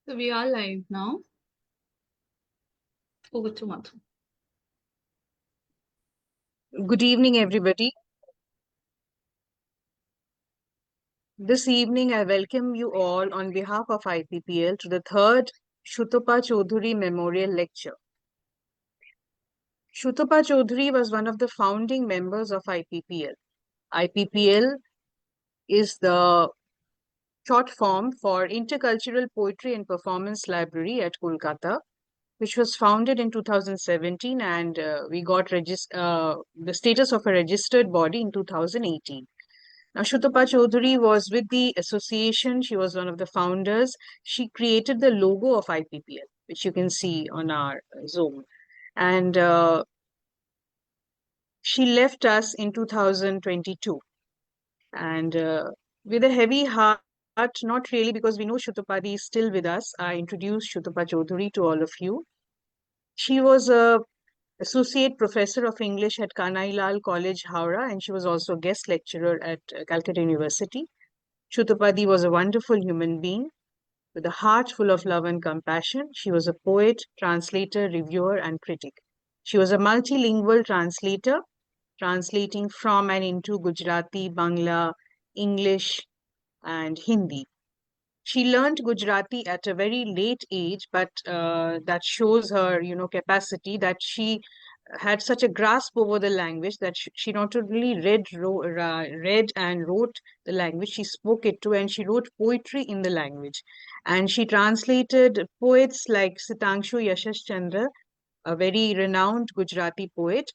So we are live now. Over to Madhu. Good evening, everybody. This evening, I welcome you all on behalf of IPPL to the third Sutapa Chaudhury Memorial Lecture. Sutapa Chaudhury was one of the founding members of IPPL. IPPL is the short form for Intercultural Poetry and Performance Library at Kolkata, which was founded in 2017, and we got the status of a registered body in 2018. Now, Sutapa Chaudhury was with the association. She was one of the founders. She created the logo of IPPL, which you can see on our Zoom. And she left us in 2022. And with a heavy heart, not really, because we know Shutapadi is still with us. I introduced Sutapa Chaudhury to all of you. She was a associate professor of English at Kanailal College, Howrah, and she was also a guest lecturer at Calcutta University. Chutapadi was a wonderful human being with a heart full of love and compassion. She was a poet, translator, reviewer, and critic. She was a multilingual translator, translating from and into Gujarati, Bangla, English, and Hindi. She learned Gujarati at a very late age, but that shows her, capacity, that she had such a grasp over the language that she not only read and wrote the language, she spoke it too, and she wrote poetry in the language. And she translated poets like Sitangshu Yashash Chandra, a very renowned Gujarati poet,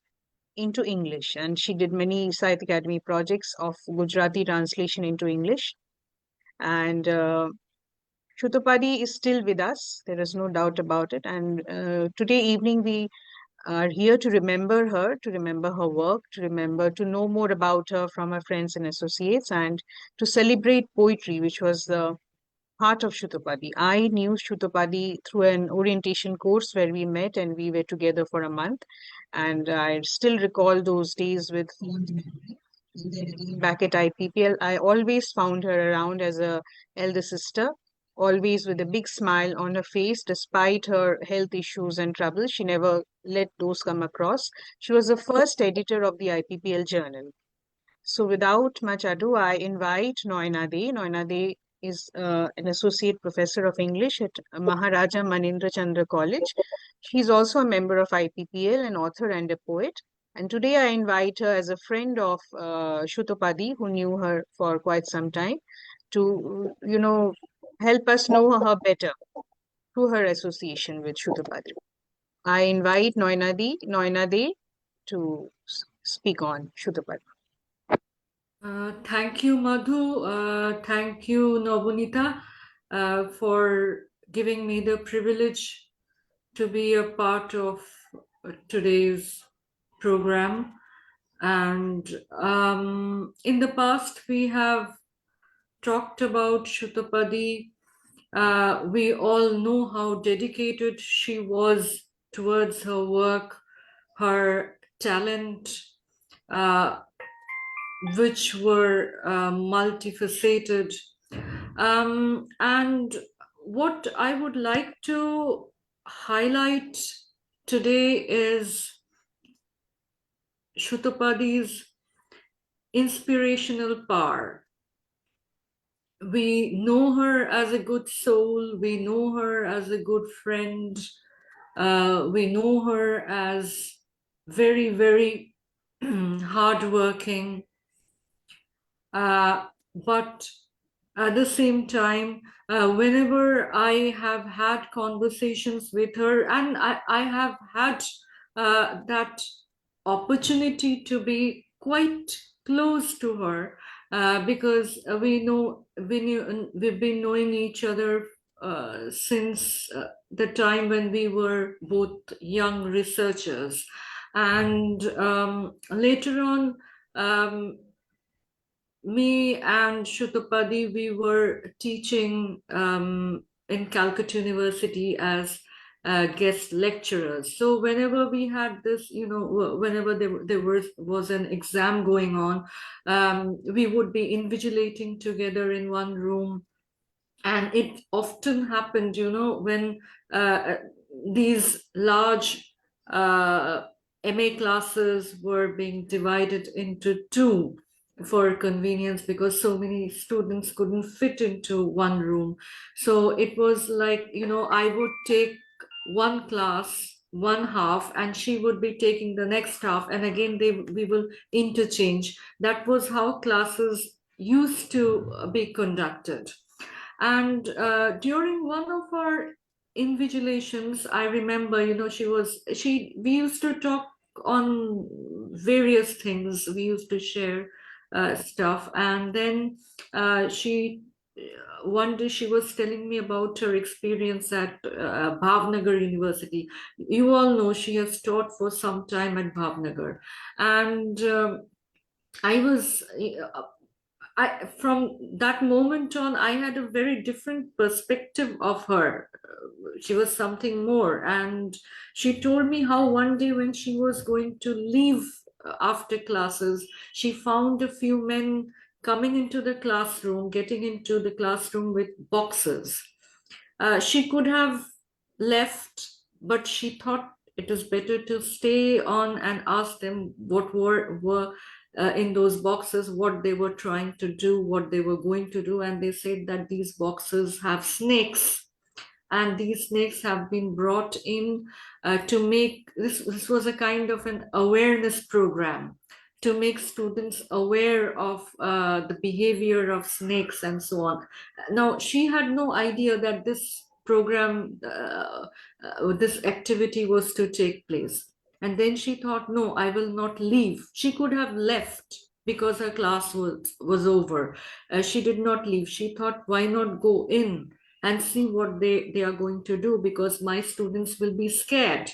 into English. And she did many Sahitya Academy projects of Gujarati translation into English. And Shutapadi is still with us. There is no doubt about it. And today evening, we are here to remember her, to remember her work, to know more about her from her friends and associates, and to celebrate poetry, which was the heart of Shutapadi. I knew Shutapadi through an orientation course where we met and we were together for a month. And I still recall those days with fond memory. And then again, back at IPPL, I always found her around as a elder sister, always with a big smile on her face, despite her health issues and troubles. She never let those come across. She was the first editor of the IPPL journal. So without much ado, I invite Noina De. Noina De is an associate professor of English at Maharaja Manindra Chandra College. She's also a member of IPPL, an author and a poet. And today I invite her as a friend of Shutapadi, who knew her for quite some time, to, help us know her better through her association with Shutapadi. I invite Noina De to speak on Shutapadi. Thank you, Madhu. Thank you, Nobunita, for giving me the privilege to be a part of today's program. And in the past, we have talked about Shutapadi. We all know how dedicated she was towards her work, her talent, uh, which were multifaceted. And what I would like to highlight today is Shutapadi's inspirational power. We know her as a good soul, we know her as a good friend, we know her as very, very hardworking. But at the same time, whenever I have had conversations with her, and I have had that opportunity to be quite close to her, because we've been knowing each other since the time when we were both young researchers. And later on, me and Shutapadi, we were teaching in Calcutta University as guest lecturers. So whenever we had this, whenever there was an exam going on, we would be invigilating together in one room. And it often happened, when these large MA classes were being divided into two for convenience, because so many students couldn't fit into one room. So it was like, I would take one class, one half, and she would be taking the next half, and again we will interchange. That was how classes used to be conducted. And during one of our invigilations, I remember, we used to talk on various things. We used to share stuff. And then one day she was telling me about her experience at Bhavnagar University. You all know she has taught for some time at Bhavnagar. And I was from that moment on, I had a very different perspective of her. She was something more. And she told me how one day when she was going to leave after classes, she found a few men coming into the classroom, getting into the classroom with boxes. She could have left, but she thought it is better to stay on and ask them what were in those boxes, what they were trying to do, what they were going to do. And they said that these boxes have snakes, and these snakes have been brought in to make this was a kind of an awareness program to make students aware of the behavior of snakes and so on. Now, she had no idea that this program, this activity was to take place. And then she thought, no, I will not leave. She could have left because her class was over. She did not leave. She thought, why not go in and see what they are going to do, because my students will be scared.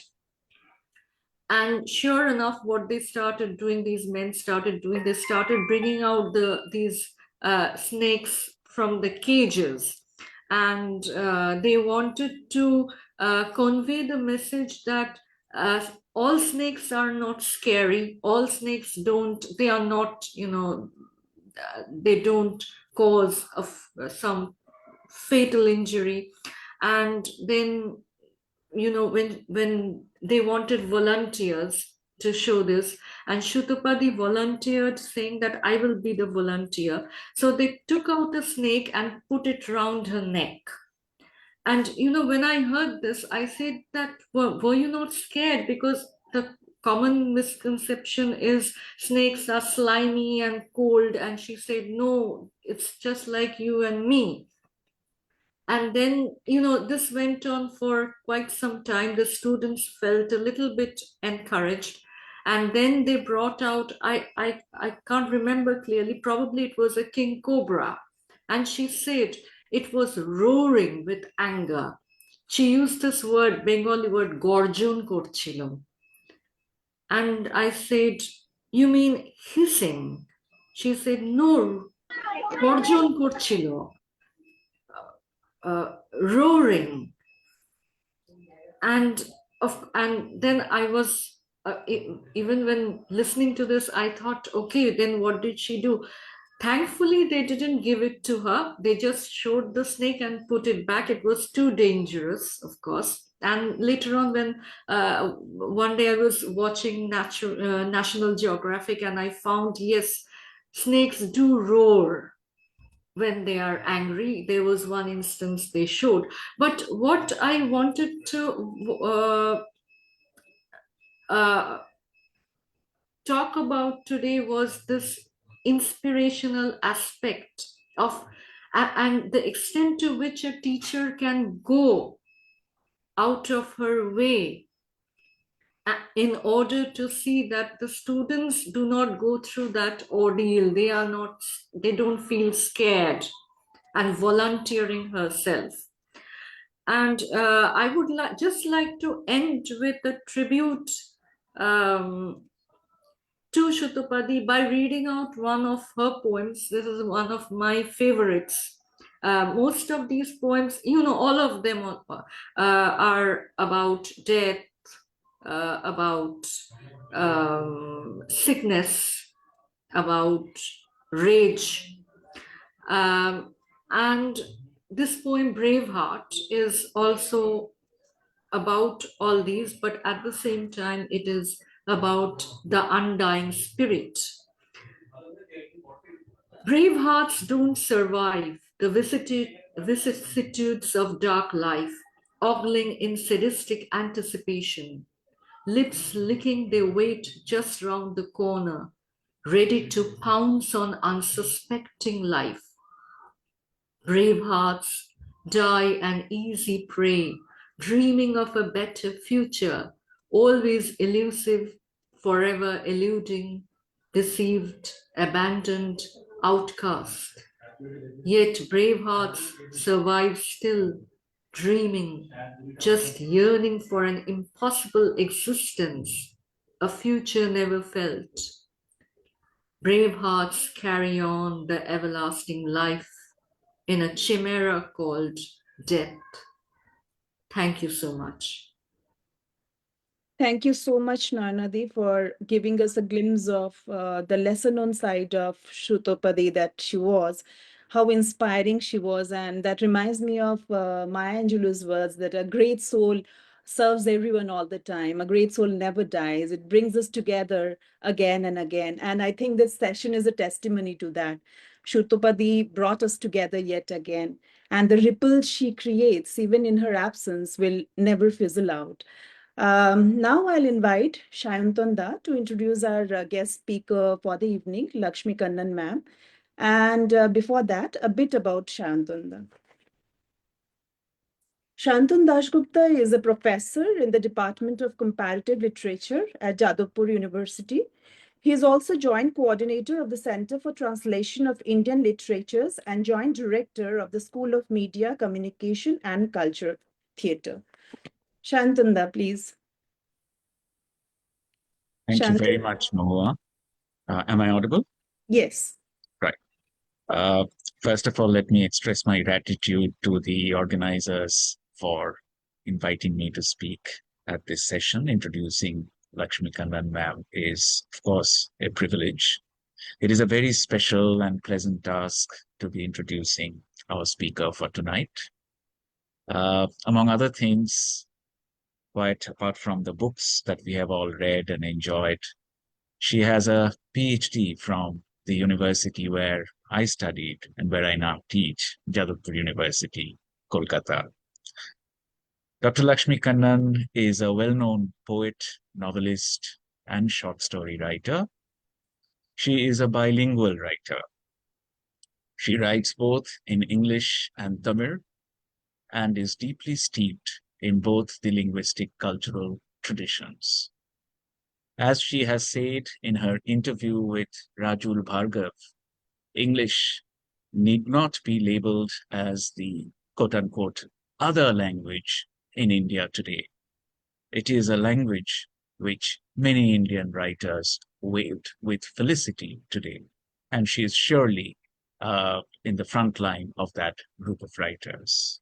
And sure enough, what they started doing, these men started doing, they started bringing out these snakes from the cages. And they wanted to convey the message that all snakes are not scary. All snakes they are not, they don't cause some fatal injury. And then, when they wanted volunteers to show this, and Shutrapadi volunteered, saying that I will be the volunteer. So they took out a snake and put it round her neck. And when I heard this, I said that, were you not scared? Because the common misconception is snakes are slimy and cold. And she said, no, it's just like you and me. And then, this went on for quite some time. The students felt a little bit encouraged. And then they brought out, I can't remember clearly, probably it was a king cobra. And she said it was roaring with anger. She used this word, Bengali word, gorjon korchilo. And I said, you mean hissing? She said, no, gorjon korchilo. Roaring. And then I was even when listening to this, I thought, okay, then what did she do? Thankfully, they didn't give it to her. They just showed the snake and put it back. It was too dangerous, of course. And later on, when one day I was watching National Geographic, and I found, yes, snakes do roar when they are angry. There was one instance they showed. But what I wanted to talk about today was this inspirational aspect of, and the extent to which a teacher can go out of her way in order to see that the students do not go through that ordeal. They don't feel scared, and volunteering herself. And I would just like to end with a tribute to Shutrapadi by reading out one of her poems. This is one of my favorites. Most of these poems, all of them are about death, about sickness, about rage. And this poem, Braveheart, is also about all these, but at the same time, it is about the undying spirit. Brave hearts don't survive the vicissitudes of dark life, ogling in sadistic anticipation, lips licking their weight just round the corner, ready to pounce on unsuspecting life. Brave hearts die an easy prey, dreaming of a better future, always elusive, forever eluding, deceived, abandoned, outcast. Yet brave hearts survive still, dreaming, just yearning for an impossible existence, a future never felt. Brave hearts carry on the everlasting life in a chimera called death. Thank you so much. Thank you so much, Nanadi, for giving us a glimpse of the lesser known side of Shrutopadi that she was, how inspiring she was. And that reminds me of Maya Angelou's words that a great soul serves everyone all the time. A great soul never dies. It brings us together again and again. And I think this session is a testimony to that. Shrutopadi brought us together yet again. And the ripples she creates, even in her absence, will never fizzle out. Now I'll invite Shayantanda to introduce our guest speaker for the evening, Lakshmi Kannan ma'am. And before that, a bit about Shayantanda. Shantanu Dashgupta is a professor in the Department of Comparative Literature at Jadavpur University. He is also joint coordinator of the Center for Translation of Indian Literatures and joint director of the School of Media, Communication and Culture Theatre. Shantanda, please. Thank you very much, Mahua. Am I audible? Yes. Right. First of all, let me express my gratitude to the organizers for inviting me to speak at this session. Introducing Lakshmi Kannan ma'am is, of course, a privilege. It is a very special and pleasant task to be introducing our speaker for tonight. Among other things, quite apart from the books that we have all read and enjoyed, she has a PhD from the university where I studied and where I now teach, Jadavpur University, Kolkata. Dr. Lakshmi Kannan is a well-known poet, novelist, and short story writer. She is a bilingual writer. She writes both in English and Tamil and is deeply steeped in both the linguistic cultural traditions. As she has said in her interview with Rajul Bhargav, English need not be labeled as the quote-unquote other language in India today. It is a language which many Indian writers wield with felicity today, and she is surely in the front line of that group of writers.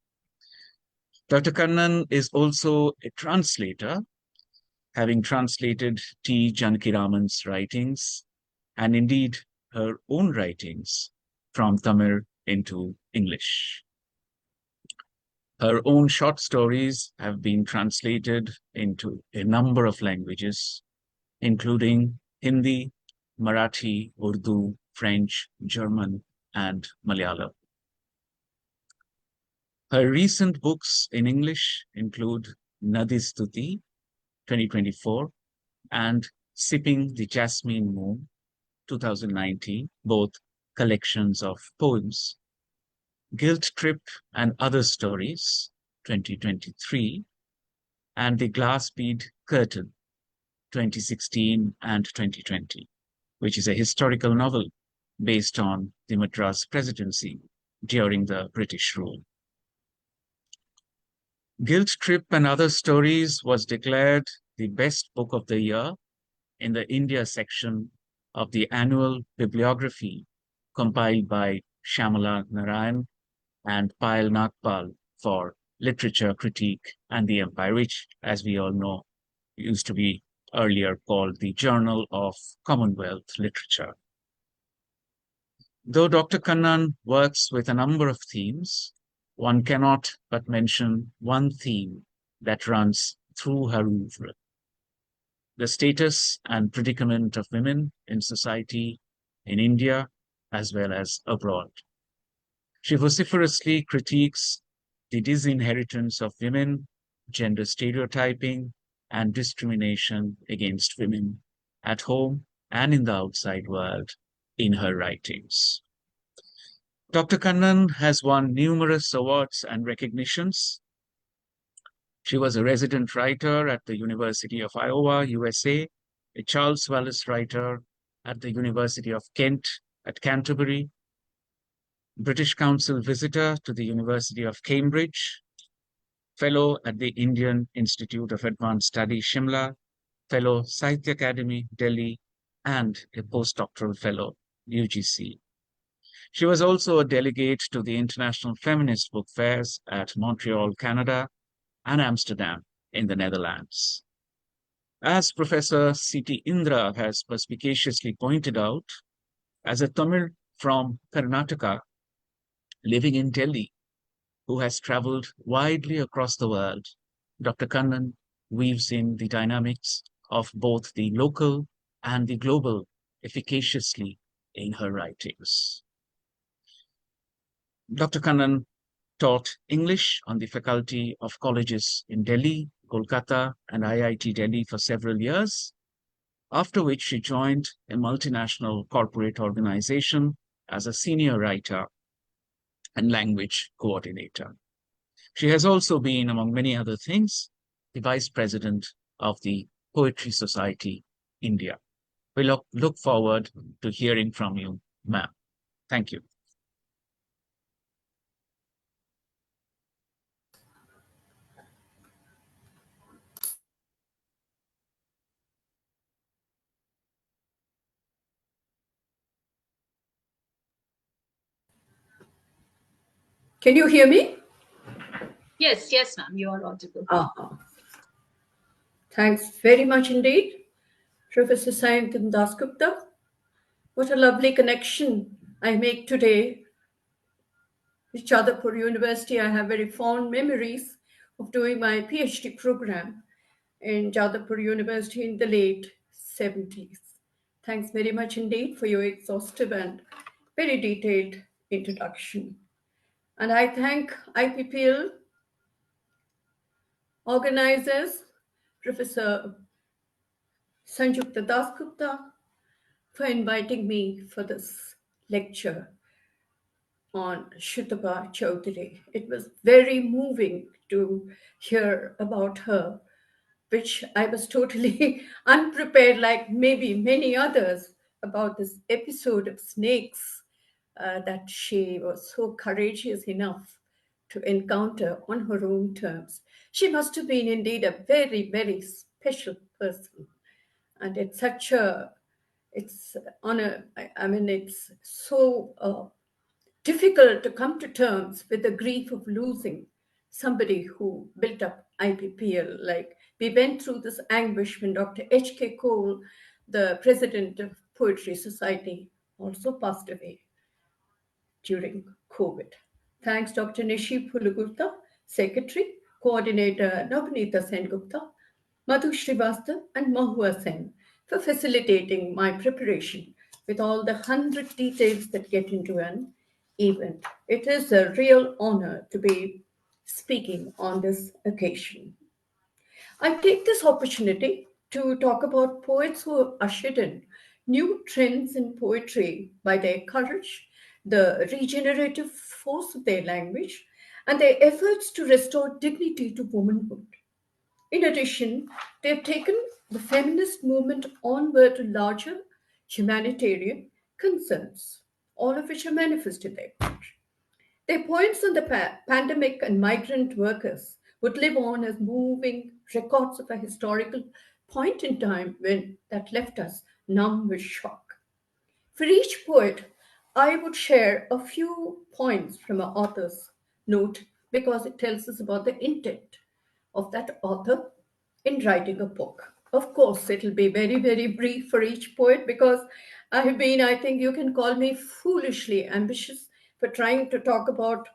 Dr. Kannan is also a translator, having translated T. Janakiraman's writings, and indeed her own writings from Tamil into English. Her own short stories have been translated into a number of languages, including Hindi, Marathi, Urdu, French, German, and Malayalam. Her recent books in English include Nadi Stuti, 2024, and Sipping the Jasmine Moon, 2019, both collections of poems. Guilt Trip and Other Stories, 2023, and The Glass Bead Curtain, 2016 and 2020, which is a historical novel based on the Madras Presidency during the British rule. Guilt Trip and Other Stories was declared the best book of the year in the India section of the annual bibliography compiled by Shyamala Narayan and Payal Nagpal for Literature Critique and the Empire, which, as we all know, used to be earlier called the Journal of Commonwealth Literature. Though Dr. Kannan works with a number of themes, one cannot but mention one theme that runs through her oeuvre: the status and predicament of women in society in India as well as abroad. She vociferously critiques the disinheritance of women, gender stereotyping, and discrimination against women at home and in the outside world in her writings. Dr. Kannan has won numerous awards and recognitions. She was a resident writer at the University of Iowa, USA, a Charles Wallace Writer at the University of Kent at Canterbury, British Council visitor to the University of Cambridge, Fellow at the Indian Institute of Advanced Study, Shimla, Fellow Sahitya Academy, Delhi, and a postdoctoral fellow, UGC. She was also a delegate to the International Feminist Book Fairs at Montreal, Canada, and Amsterdam in the Netherlands. As Professor C.T. Indra has perspicaciously pointed out, as a Tamil from Karnataka living in Delhi, who has traveled widely across the world, Dr. Kannan weaves in the dynamics of both the local and the global efficaciously in her writings. Dr. Kannan taught English on the faculty of colleges in Delhi, Kolkata, and IIT Delhi for several years, after which she joined a multinational corporate organization as a senior writer and language coordinator. She has also been, among many other things, the vice president of the Poetry Society, India. We look forward to hearing from you, ma'am. Thank you. Can you hear me? Yes, yes, ma'am, you are audible. Thanks very much indeed, Professor Sayantan Dasgupta. What a lovely connection I make today with Chaudhury University. I have very fond memories of doing my PhD program in Chaudhury University in the late 70s. Thanks very much indeed for your exhaustive and very detailed introduction. And I thank IPPL organizers, Professor Sanjukta Dasgupta, for inviting me for this lecture on Sutapa Chaudhury. It was very moving to hear about her, which I was totally unprepared, like maybe many others, about this episode of snakes that she was so courageous enough to encounter on her own terms. She must have been indeed a very, very special person. And it's such a, it's on a, I mean, it's so difficult to come to terms with the grief of losing somebody who built up IPPL. Like we went through this anguish when Dr. H.K. Cole, the president of Poetry Society, also passed away during COVID. Thanks, Dr. Nishi Pulugupta, Secretary, Coordinator Navneeta Sengupta, Madhu Srivastava, and Mahua Sen for facilitating my preparation with all the 100 details that get into an event. It is a real honor to be speaking on this occasion. I take this opportunity to talk about poets who have ushered in new trends in poetry by their courage, the regenerative force of their language, and their efforts to restore dignity to womanhood. In addition, they have taken the feminist movement onward to larger humanitarian concerns, all of which are manifest in their poetry. Their poems on the pandemic and migrant workers would live on as moving records of a historical point in time when that left us numb with shock. For each poet, I would share a few points from an author's note because it tells us about the intent of that author in writing a book. Of course, it'll be very, very brief for each poet because I think you can call me foolishly ambitious for trying to talk about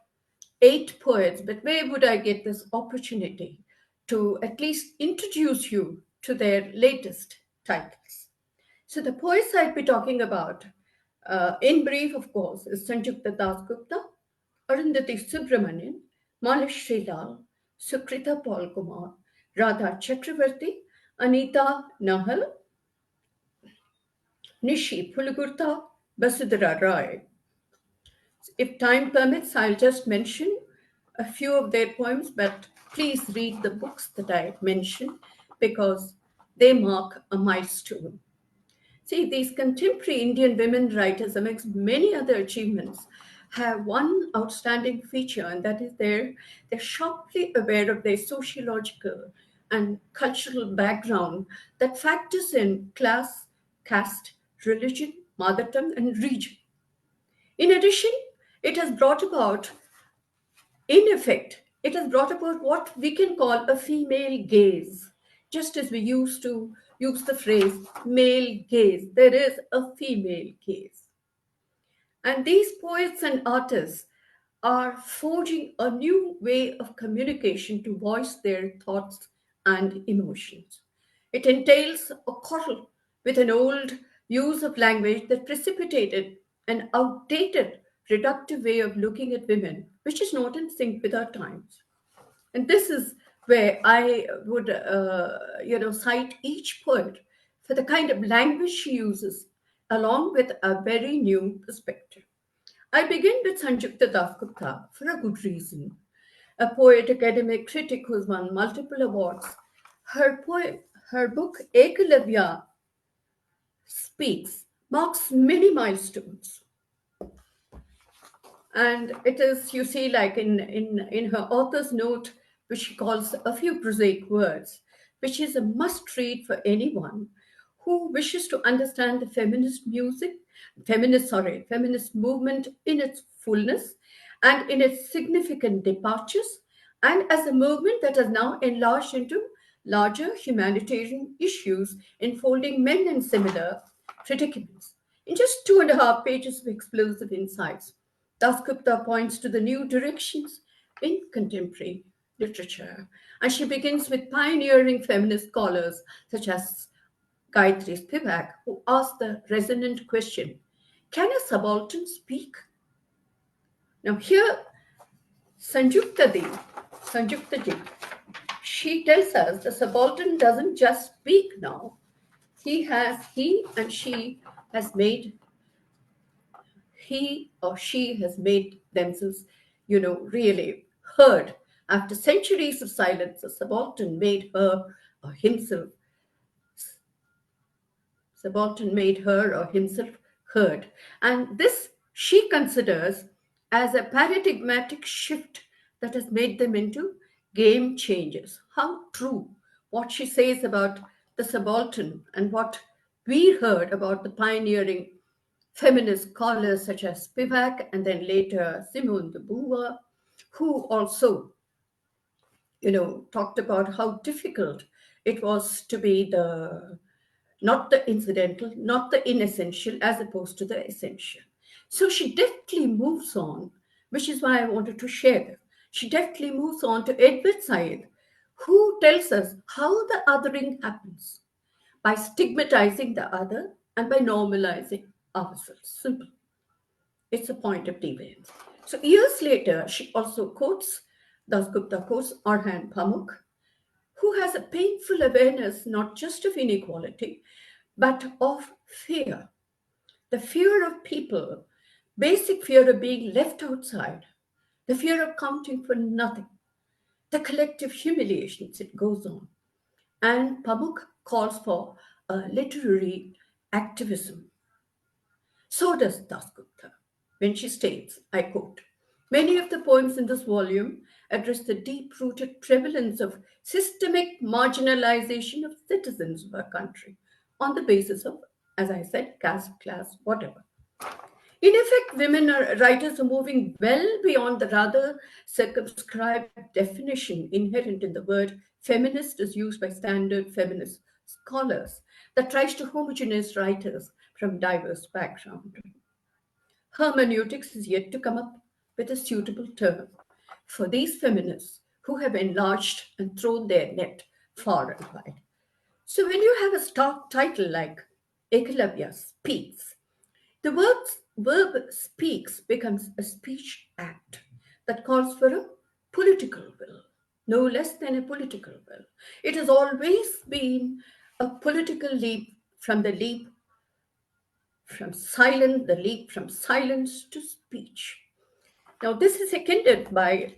8 poets, but where would I get this opportunity to at least introduce you to their latest titles? So the poets I'd be talking about, in brief, of course, is Sanjukta Dasgupta, Arundhati Subramanian, Malish Srilal, Sukrita Paul Kumar, Radha Chakravarti, Anita Nahal, Nishi Pulugurta, Basudara Roy. If time permits, I'll just mention a few of their poems, but please read the books that I mentioned because they mark a milestone. See, these contemporary Indian women writers, amongst many other achievements, have one outstanding feature, and that is they're sharply aware of their sociological and cultural background that factors in class, caste, religion, mother tongue, and region. In addition, it has brought about, in effect, it has brought about what we can call a female gaze. Just as we used to use the phrase male gaze, there is a female gaze. And these poets and artists are forging a new way of communication to voice their thoughts and emotions. It entails a quarrel with an old use of language that precipitated an outdated, reductive way of looking at women, which is not in sync with our times. And this is where I would, cite each poet for the kind of language she uses, along with a very new perspective. I begin with Sanjukta Dasgupta for a good reason. A poet, academic, critic who's won multiple awards. Her book Ekalavya Speaks marks many milestones. And it is, you see, like in her author's note, which she calls a few prosaic words, which is a must read for anyone who wishes to understand the feminist movement in its fullness and in its significant departures, and as a movement that has now enlarged into larger humanitarian issues enfolding men in similar predicaments. In just 2.5 pages of explosive insights, Dasgupta points to the new directions in contemporary literature, and she begins with pioneering feminist scholars such as Gayatri Spivak, who asked the resonant question, can a subaltern speak? Now here, Sanjukta Ji, she tells us the subaltern doesn't just speak now. He and she has made, he or she has made themselves, really heard. After centuries of silence, the subaltern made her or himself heard. And this she considers as a paradigmatic shift that has made them into game changers. How true what she says about the subaltern and what we heard about the pioneering feminist scholars such as Spivak and then later Simone de Beauvoir, who also, talked about how difficult it was to be not the incidental, not the inessential, as opposed to the essential. So she deftly moves on, which is why I wanted to share this. She deftly moves on to Edward Said, who tells us how the othering happens by stigmatizing the other and by normalizing ourselves. Simple. It's a point of deviance. So years later, she also quotes, Dasgupta quotes Orhan Pamuk, who has a painful awareness not just of inequality, but of fear. The fear of people, basic fear of being left outside, the fear of counting for nothing, the collective humiliations, it goes on. And Pamuk calls for a literary activism. So does Dasgupta, when she states, I quote, many of the poems in this volume address the deep-rooted prevalence of systemic marginalization of citizens of our country on the basis of, as I said, caste, class, whatever. In effect, writers are moving well beyond the rather circumscribed definition inherent in the word feminist as used by standard feminist scholars that tries to homogenize writers from diverse backgrounds. Hermeneutics is yet to come up with a suitable term. for these feminists who have enlarged and thrown their net far and wide. So when you have a stark title like Ekalavya Speaks, the verb speaks becomes a speech act that calls for a political will, no less than a political will. It has always been a political leap the leap from silence to speech. Now, this is seconded by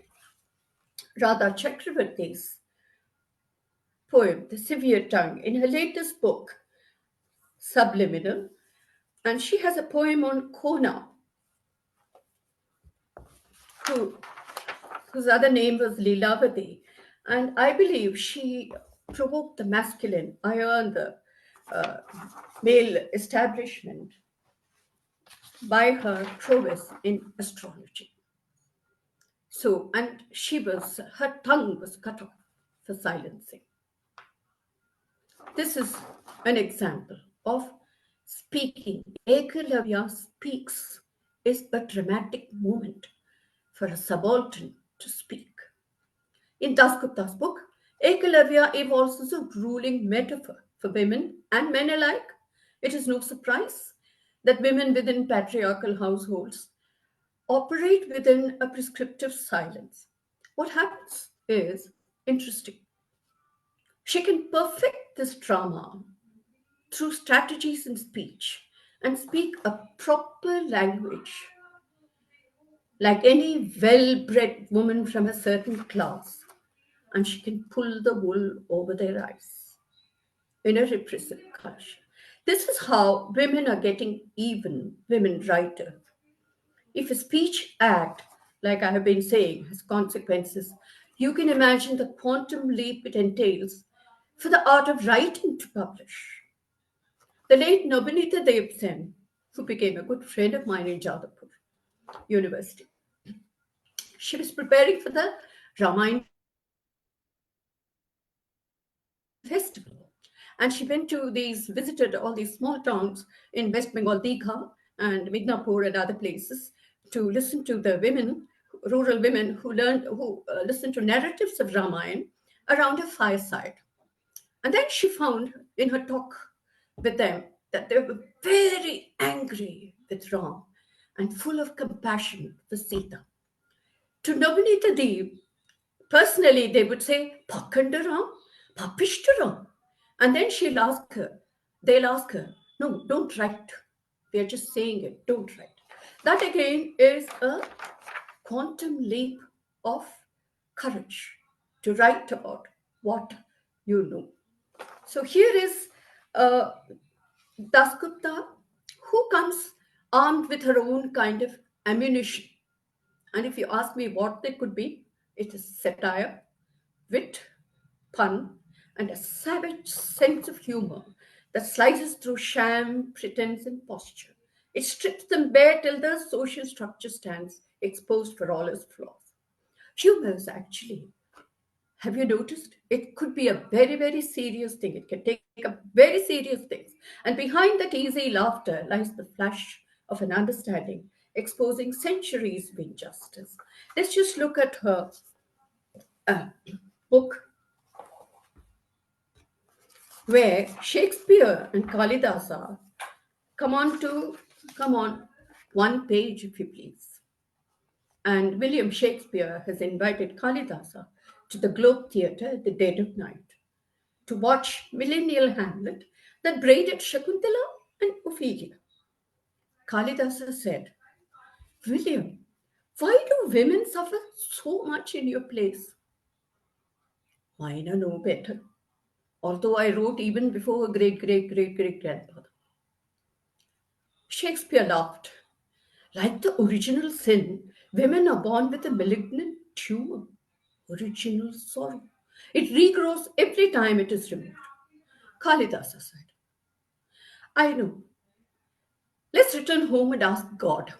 Radha Chakravarti's poem, The Severe Tongue, in her latest book, Subliminal. And she has a poem on Kona, whose other name was Lilavati. And I believe she provoked the masculine, the male establishment by her prowess in astrology. So, and her tongue was cut off for silencing. This is an example of speaking. Ekalavya speaks is a dramatic moment for a subaltern to speak. In Dasgupta's book, Ekalavya evolves as a ruling metaphor for women and men alike. It is no surprise that women within patriarchal households operate within a prescriptive silence. What happens is interesting. She can perfect this drama through strategies in speech and speak a proper language like any well bred woman from a certain class, and she can pull the wool over their eyes in a repressive culture. This is how women are getting even, women writers. If a speech act, like I have been saying, has consequences, you can imagine the quantum leap it entails for the art of writing to publish. The late Nobinita Dev Sen, who became a good friend of mine in Jadavpur University, she was preparing for the Ramayana festival. And she visited all these small towns in West Bengal, Digha and Midnapur and other places to listen to the rural women who listened to narratives of Ramayana around a fireside. And then she found in her talk with them that they were very angry with Ram and full of compassion for Sita. To Nobinita Dev, personally, they would say, Pakandaram, Papishtaram. And then they'll ask her, no, don't write. We are just saying it, don't write. That again is a quantum leap of courage to write about what you know. So here is Dasgupta, who comes armed with her own kind of ammunition. And if you ask me what they could be, it is satire, wit, pun, and a savage sense of humor that slices through sham, pretense, and posture. It strips them bare till the social structure stands exposed for all its flaws. Humor is actually, have you noticed? It could be a very, very serious thing. It can take up very serious things. And behind that easy laughter lies the flash of an understanding, exposing centuries of injustice. Let's just look at her book, where Shakespeare and Kalidasa come on one page, if you please. And William Shakespeare has invited Kalidasa to the Globe Theatre at the dead of night to watch millennial Hamlet that braided Shakuntala and Ophelia. Kalidasa said, William, why do women suffer so much in your plays? Mine are no better, although I wrote even before her great grandfather. Shakespeare laughed. Like the original sin, women are born with a malignant tumor, original sorrow. It regrows every time it is removed. Kalidasa said, I know. Let's return home and ask God.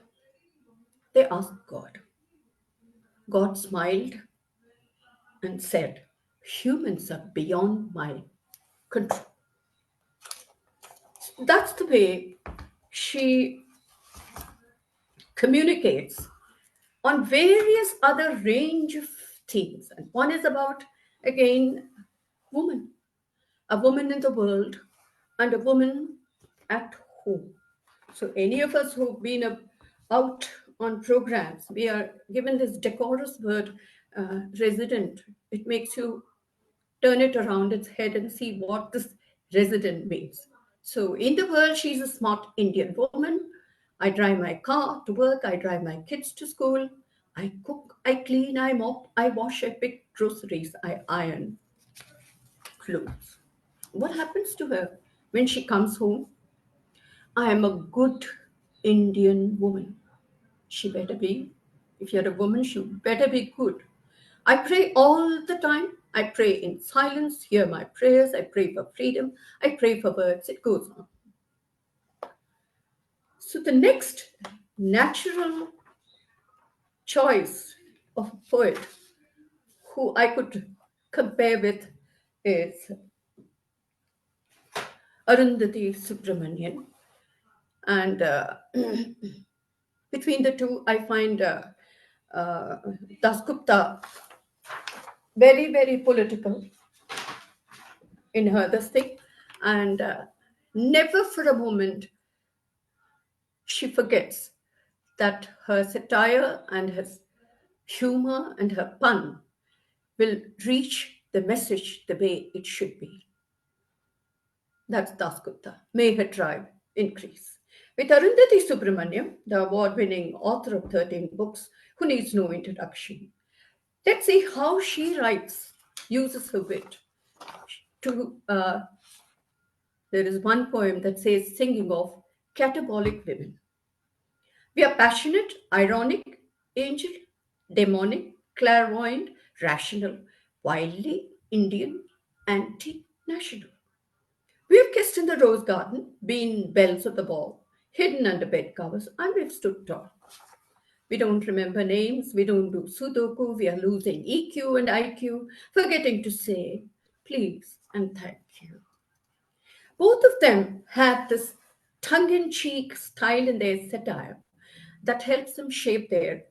They asked God. God smiled and said, humans are beyond my control. That's the way she communicates on various other range of themes. And one is about, again, woman, a woman in the world and a woman at home. So any of us who've been out on programs, we are given this decorous word, resident. It makes you turn it around its head and see what this resident means. So in the world, she's a smart Indian woman. I drive my car to work. I drive my kids to school. I cook, I clean, I mop, I wash, I pick groceries, I iron clothes. What happens to her when she comes home? I am a good Indian woman. She better be. If you're a woman, she better be good. I pray all the time. I pray in silence, hear my prayers. I pray for freedom. I pray for words. It goes on. So the next natural choice of a poet who I could compare with is Arundhati Subramanian. And between the two, I find Dasgupta very, very political in her this thing. And never for a moment she forgets that her satire and her humor and her pun will reach the message the way it should be. That's Dasgupta. May her tribe increase. With Arundhati Subramaniam, the award-winning author of 13 books, who needs no introduction, let's see how she writes, uses her wit. There is one poem that says, singing of catabolic women. We are passionate, ironic, angel, demonic, clairvoyant, rational, wildly Indian, anti-national. We have kissed in the rose garden, been bells of the ball, hidden under bed covers, and we've stood tall. We don't remember names, we don't do Sudoku, we are losing EQ and IQ, forgetting to say please and thank you. Both of them have this tongue-in-cheek style in their satire that helps them shape their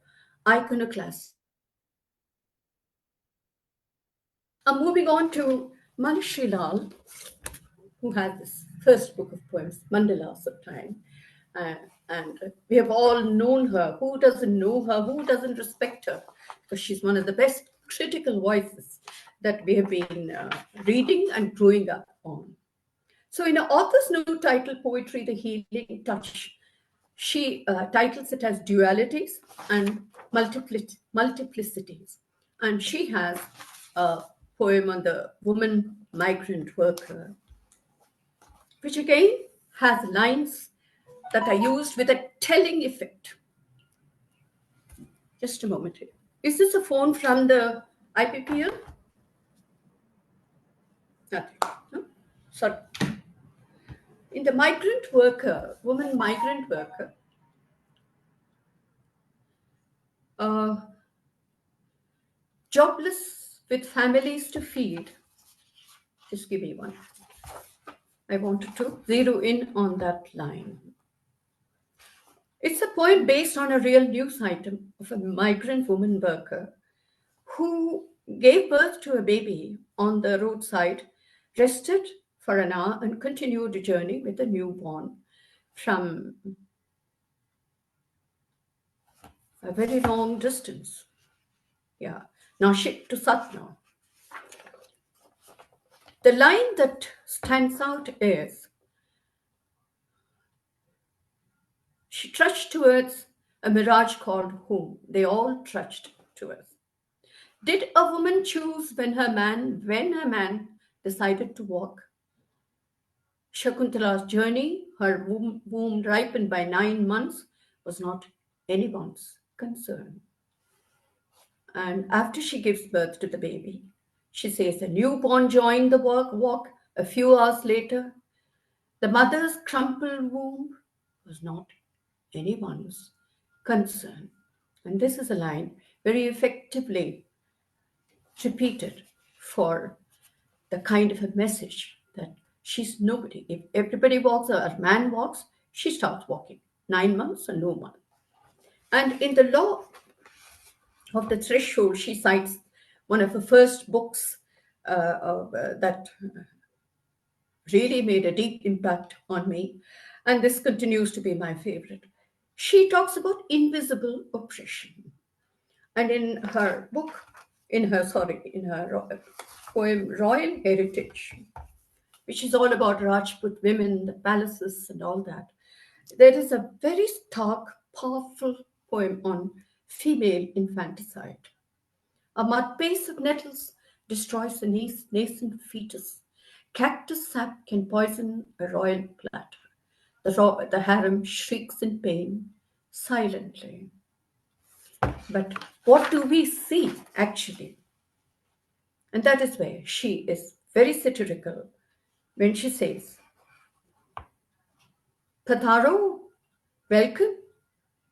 iconoclast. I'm moving on to Manishri Lal, who has this first book of poems, Mandalas of Time. And we have all known her. Who doesn't know her? Who doesn't respect her? Because she's one of the best critical voices that we have been reading and growing up on. So in her author's new title, Poetry, the Healing Touch, she titles it as Dualities and Multiplicities. And she has a poem on the woman migrant worker, which again has lines that are used with a telling effect. Just a moment here. Is this a phone from the IPPL? Nothing. No? Sorry. In the migrant worker, woman migrant worker, jobless with families to feed. Just give me one. I wanted to zero in on that line. It's a poem based on a real news item of a migrant woman worker who gave birth to a baby on the roadside, rested for an hour, and continued the journey with the newborn from a very long distance. Yeah, Nashik to Satna. The line that stands out is, she trudged towards a mirage called home. They all trudged towards. Did a woman choose when her man decided to walk? Shakuntala's journey, her womb ripened by 9 months, was not anyone's concern. And after she gives birth to the baby, she says the newborn joined the walk a few hours later. The mother's crumpled womb was not anyone's concern. And this is a line very effectively repeated for the kind of a message that she's nobody. If everybody walks or a man walks, she starts walking. 9 months and no one. And in the law, of the threshold, she cites one of her first books that really made a deep impact on me, and this continues to be my favorite. She talks about invisible oppression, and in her book, in her poem Royal Heritage, which is all about Rajput women, the palaces, and all that, there is a very stark, powerful poem on female infanticide. A mud paste of nettles destroys a nascent fetus. Cactus sap can poison a royal platter. The harem shrieks in pain silently. But what do we see actually? And that is where she is very satirical when she says, Patharo, welcome,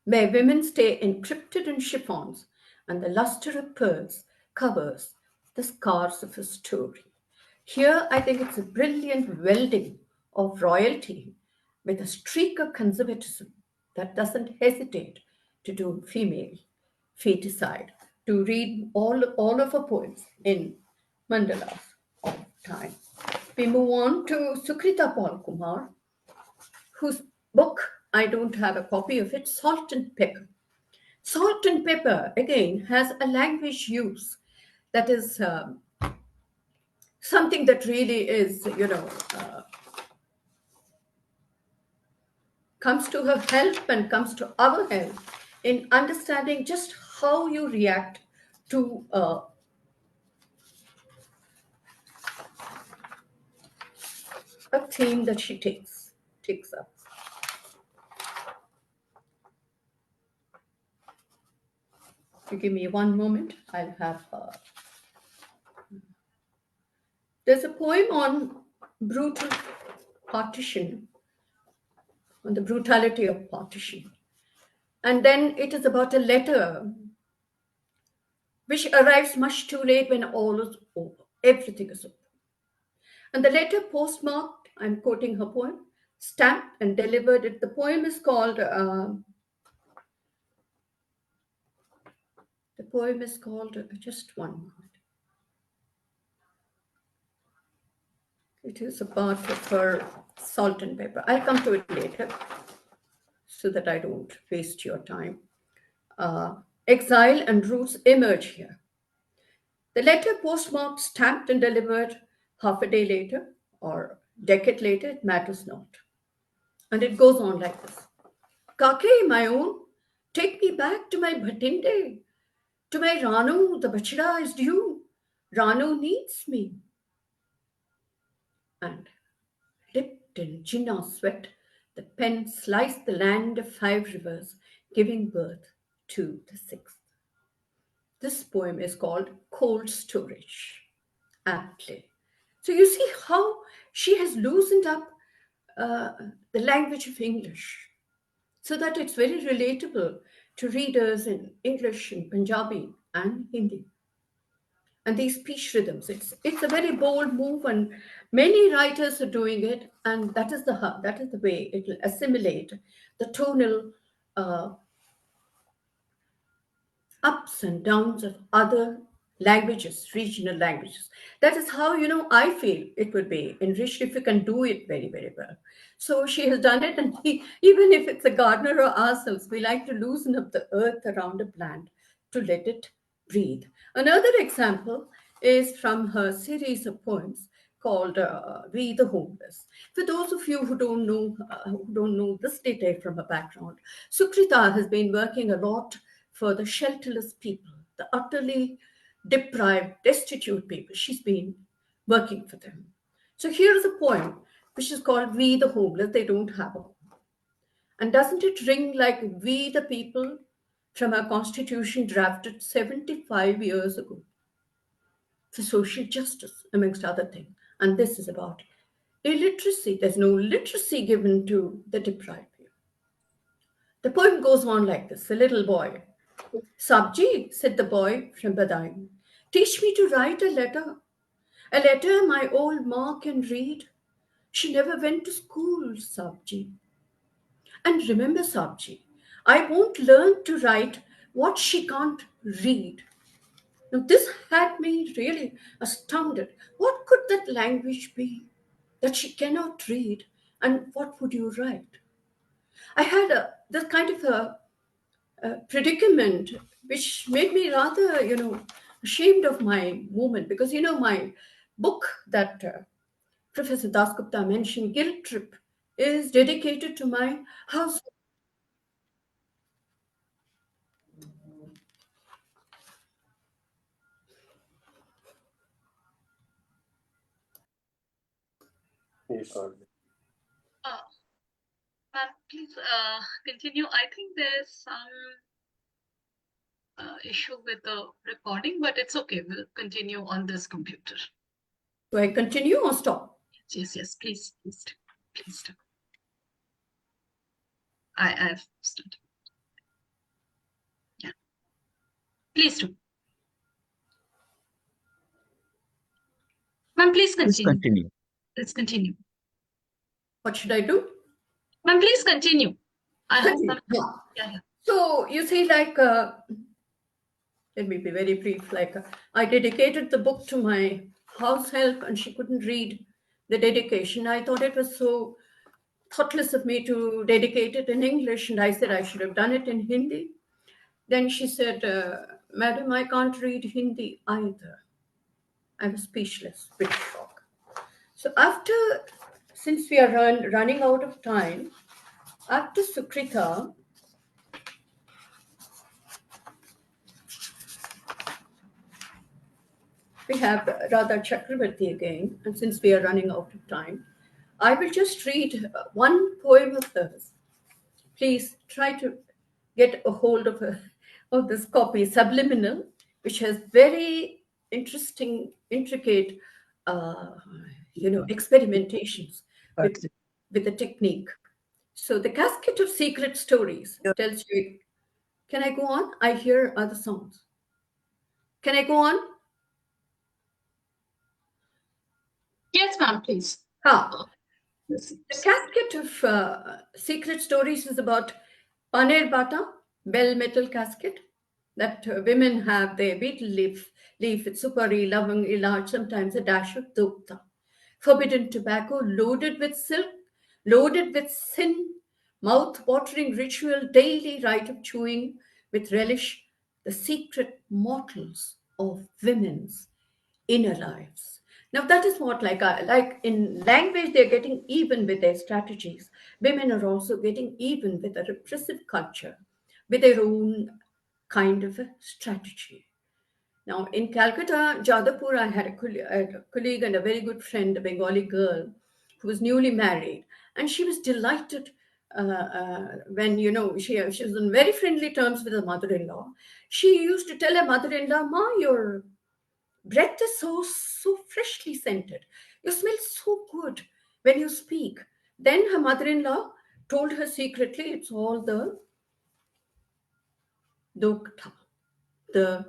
where women stay encrypted in chiffons and the luster of pearls covers the scars of a story. Here, I think it's a brilliant welding of royalty with a streak of conservatism that doesn't hesitate to do female feticide, to read all of her poems in mandalas of time. We move on to Sukrita Paul Kumar, whose book, I don't have a copy of it, Salt and Pepper. Salt and Pepper, again, has a language use that is something that really is, comes to her help and comes to our help in understanding just how you react to a theme that she takes up. If you give me one moment, I'll have there's a poem on brutal partition, on the brutality of partition. And then it is about a letter which arrives much too late when all is over. Everything is over. And the letter postmarked, I'm quoting her poem, stamped and delivered it. The poem is called just one moment. It is a part of her Salt and Pepper. I'll come to it later so that I don't waste your time. Exile and roots emerge here. The letter postmarked, stamped and delivered half a day later or decade later, it matters not. And it goes on like this. Kake, my own, take me back to my Bhatinde. To my Ranu, the bachda is due. Ranu needs me. And dipped in Jinnah sweat, the pen sliced the land of 5 rivers, giving birth to the 6th. This poem is called Cold Storage, aptly. So you see how she has loosened up the language of English so that it's very relatable to readers in English and Punjabi and Hindi. And these speech rhythms, it's a very bold move, and many writers are doing it, and that is the way it will assimilate the tonal ups and downs of other languages, regional languages. That is how, I feel it would be enriched if you can do it very, very well. So she has done it, and even if it's a gardener or ourselves, we like to loosen up the earth around a plant to let it breathe. Another example is from her series of poems called We the Homeless. For those of you who don't know this detail from her background, Sukrita has been working a lot for the shelterless people, the utterly deprived, destitute people. She's been working for them. So here is a poem which is called We the Homeless. They don't have a home. And doesn't it ring like we the people from our constitution drafted 75 years ago for social justice, amongst other things? And this is about illiteracy. There's no literacy given to the deprived people. The poem goes on like this. A little boy. Sabji, said the boy from Badai, teach me to write a letter my old ma can read. She never went to school, Sabji. And remember, Sabji, I won't learn to write what she can't read. Now, this had me really astounded. What could that language be that she cannot read, and what would you write? I had this kind of a predicament, which made me rather, ashamed of my movement, because, my book that Professor Dasgupta mentioned, Guilt Trip, is dedicated to my house. Ma'am, please continue. I think there's some issue with the recording, but it's okay. We'll continue on this computer. Do I continue or stop? Yes. Please. Do. I've started. Yeah. Please do. Ma'am, please Please continue. continue. Let's continue. What should I do? Ma'am, please continue. I have some. Yeah. Yeah. So you see, let me be very brief. I dedicated the book to my house help, and she couldn't read the dedication. I thought it was so thoughtless of me to dedicate it in English, and I said I should have done it in Hindi. Then she said, Madam, I can't read Hindi either. I was speechless with shock. So since we are running out of time, after Sukrita, we have Radha Chakravarti again, and since we are running out of time, I will just read one poem of hers. Please try to get a hold of this copy, Subliminal, which has very interesting, intricate, experimentations with the technique. So the casket of secret stories tells you. Can I go on? I hear other sounds. Can I go on? Yes, ma'am, please. The casket of secret stories is about paner bata, bell metal casket that women have their betel leaf with supari, lavang, ilach, sometimes a dash of dukta. Forbidden tobacco loaded with silk, loaded with sin, mouth-watering ritual, daily rite of chewing with relish, the secret mortals of women's inner lives. Now that is what, like in language, they're getting even with their strategies. Women are also getting even with a repressive culture, with their own kind of a strategy. Now in Calcutta, Jadavpur, I had a colleague and a very good friend, a Bengali girl, who was newly married, and she was delighted when she was on very friendly terms with her mother-in-law. She used to tell her mother-in-law, "Ma, your breath is so freshly scented. You smell so good when you speak." Then her mother-in-law told her secretly, it's all the dokta, the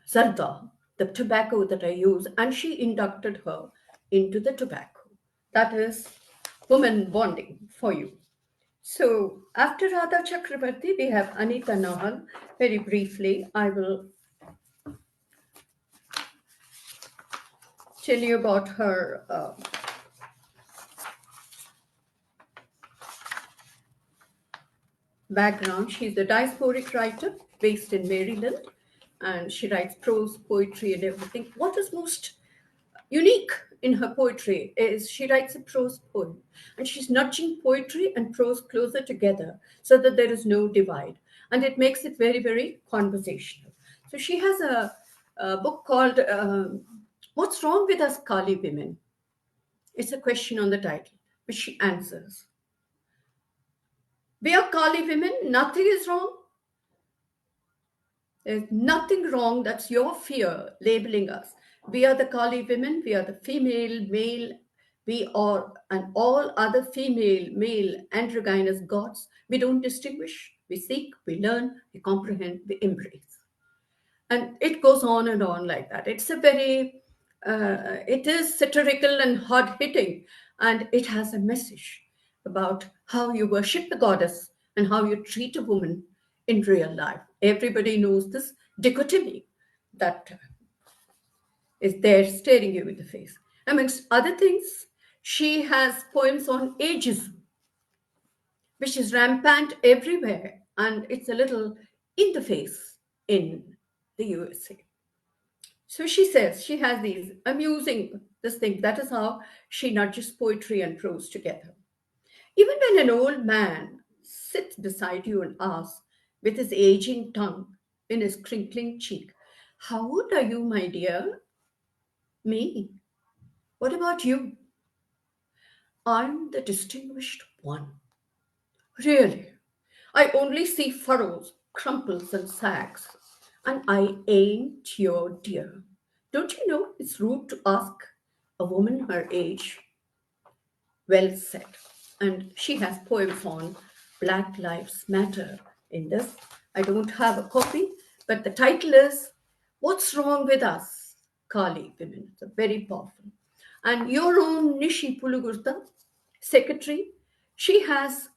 zarda, the tobacco that I use, and she inducted her into the tobacco. That is woman bonding for you. So after Radha Chakrabarti, we have Anita Nahal. Very briefly, I will tell you about her background. She's a diasporic writer based in Maryland, and she writes prose, poetry, and everything. What is most unique in her poetry is she writes a prose poem, and she's nudging poetry and prose closer together so that there is no divide, and it makes it very, very conversational. So she has a book called What's Wrong with Us Kali Women? It's a question on the title, which she answers. We are Kali women, nothing is wrong. There's nothing wrong. That's your fear labeling us. We are the Kali women, we are the female, male, we are, and all other female, male, androgynous gods. We don't distinguish. We seek, we learn, we comprehend, we embrace. And it goes on and on like that. It's a very, it is satirical and hard hitting, and it has a message about how you worship the goddess and how you treat a woman in real life. Everybody knows this dichotomy that is there staring you in the face. Amongst other things, she has poems on ageism, which is rampant everywhere, and it's a little in the face in the USA. So she says she has these amusing this thing. That is how she nudges poetry and prose together. Even when an old man sits beside you and asks, with his aging tongue in his crinkling cheek, "How old are you, my dear?" "Me. What about you?" "I'm the distinguished one." "Really? I only see furrows, crumples, and sags. And I ain't your dear. Don't you know it's rude to ask a woman her age?" Well said. And she has poems on Black Lives Matter in this. I don't have a copy, but the title is "What's Wrong with Us, Kali Women." It's a very powerful. And your own Nishi Pulugurta, secretary, she has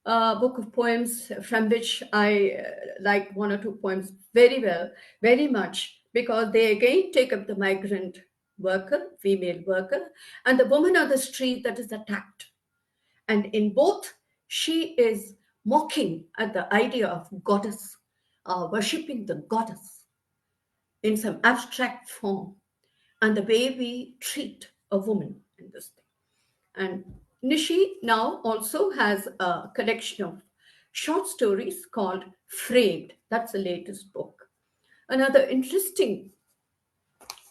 a book of poems from which I like one or two poems very well, very much, because they again take up the migrant worker, female worker, and the woman on the street that is attacked. And in both, she is mocking at the idea of goddess, worshipping the goddess in some abstract form, and the way we treat a woman in this thing. And Nishi now also has a collection of short stories called Framed. That's the latest book. Another interesting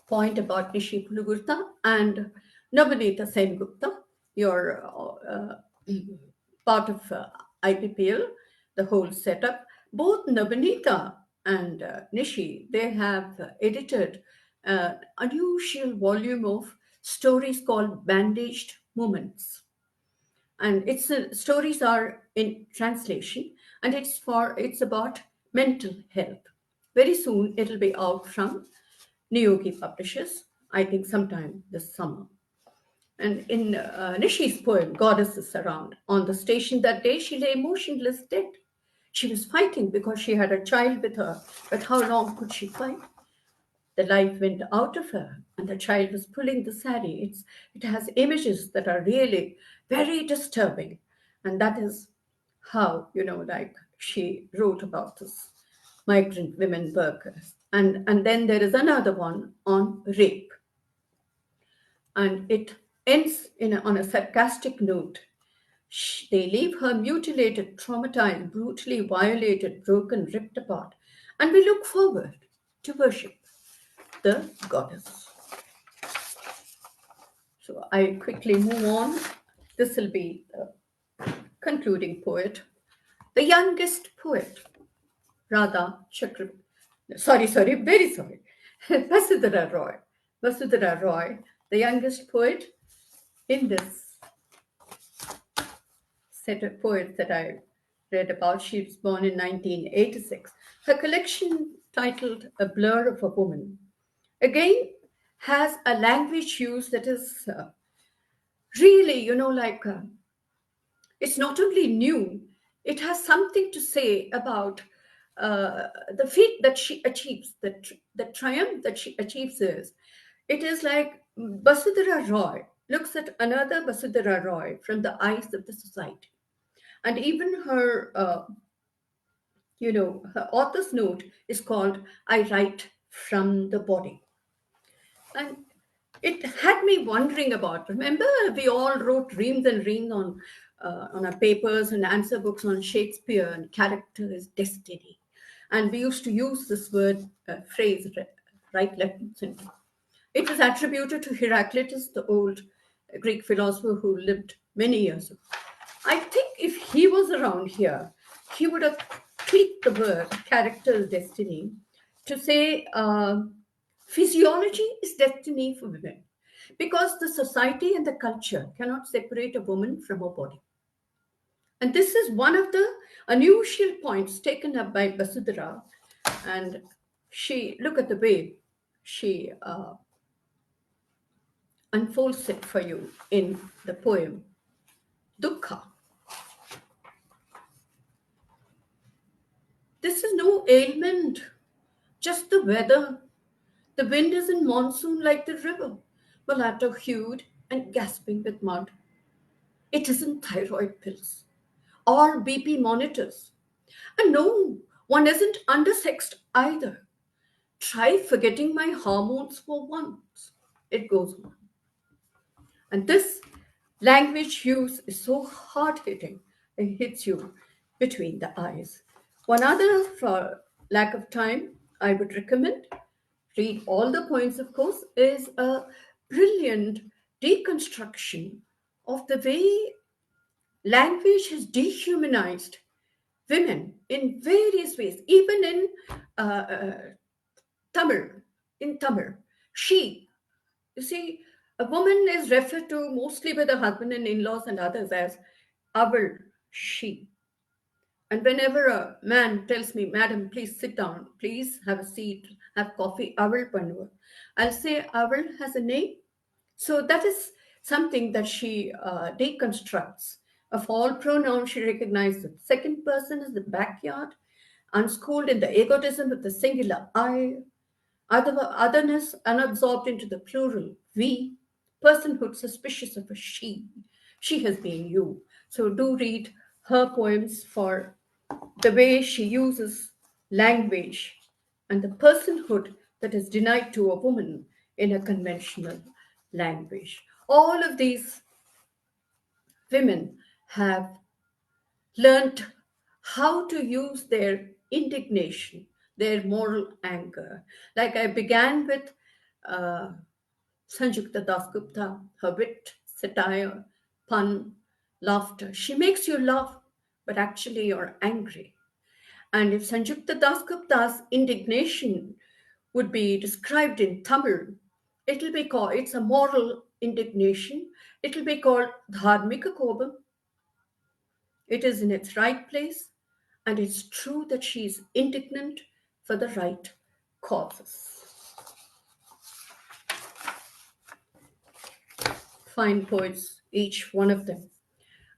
point about Nishi Pulugurta and Nabanita Sengupta, your part of IPPL, the whole setup. Both Nabanita and Nishi, they have edited an unusual volume of stories called Bandaged Moments. And its stories are in translation, and it's about mental health. Very soon it'll be out from Niyogi Publishers, I think sometime this summer. And in Nishi's poem, "Goddess is Around," on the station that day, she lay motionless dead. She was fighting because she had a child with her, but how long could she fight? The life went out of her, and the child was pulling the sari. It has images that are really very disturbing. And that is how, like she wrote about this migrant women workers. And then there is another one on rape. And it ends on a sarcastic note. They leave her mutilated, traumatized, brutally violated, broken, ripped apart. And we look forward to worship the goddess. So I quickly move on. This will be the concluding poet, the youngest poet, Radha Chakravarti. Sorry, very sorry. Vasudhara Roy. Vasudhara Roy, the youngest poet in this set of poets that I read about. She was born in 1986. Her collection, titled A Blur of a Woman, again has a language use that is really, it's not only new, it has something to say about the feat that she achieves, the triumph that she achieves is. It is like Basudhara Roy looks at another Basudhara Roy from the eyes of the society. And even her, her author's note is called "I Write from the Body." And it had me wondering about, remember, we all wrote reams and reams on our papers and answer books on Shakespeare, and character is destiny. And we used to use this phrase, right, left, and center. It was attributed to Heraclitus, the old Greek philosopher who lived many years ago. I think if he was around here, he would have tweaked the word character destiny to say physiology is destiny for women, because the society and the culture cannot separate a woman from her body. And this is one of the unusual points taken up by Basudhara. And look at the way she unfolds it for you in the poem Dukkha. This is no ailment, just the weather. The wind is in monsoon like the river, mulatto hued and gasping with mud. It isn't thyroid pills or BP monitors. And no, one isn't undersexed either. Try forgetting my hormones for once. It goes on. And this language use is so hard hitting, it hits you between the eyes. One other, for lack of time, I would recommend read all the points, of course, is a brilliant deconstruction of the way language has dehumanized women in various ways, even in uh, uh, Tamil. In Tamil, she, you see, a woman is referred to mostly by the husband and in-laws and others as aval, she. And whenever a man tells me, Madam, please sit down, please have a seat, have coffee, aval pannuva, I'll say aval has a name. So that is something that she deconstructs. Of all pronouns, she recognizes the second person as the backyard, unschooled in the egotism of the singular I, otherness unabsorbed into the plural we, personhood suspicious of a she has been you. So do read her poems for the way she uses language and the personhood that is denied to a woman in a conventional language. All of these women have learned how to use their indignation, their moral anger. Like I began with uh, Sanjukta Dasgupta, her wit, satire, pun, laughter. She makes you laugh, but actually you're angry. And if Sanjukta Dasgupta's indignation would be described in Tamil, it'll be called, it's a moral indignation. It'll be called Dharmika Kobam. It is in its right place, and it's true that she is indignant for the right causes. Fine poets, each one of them.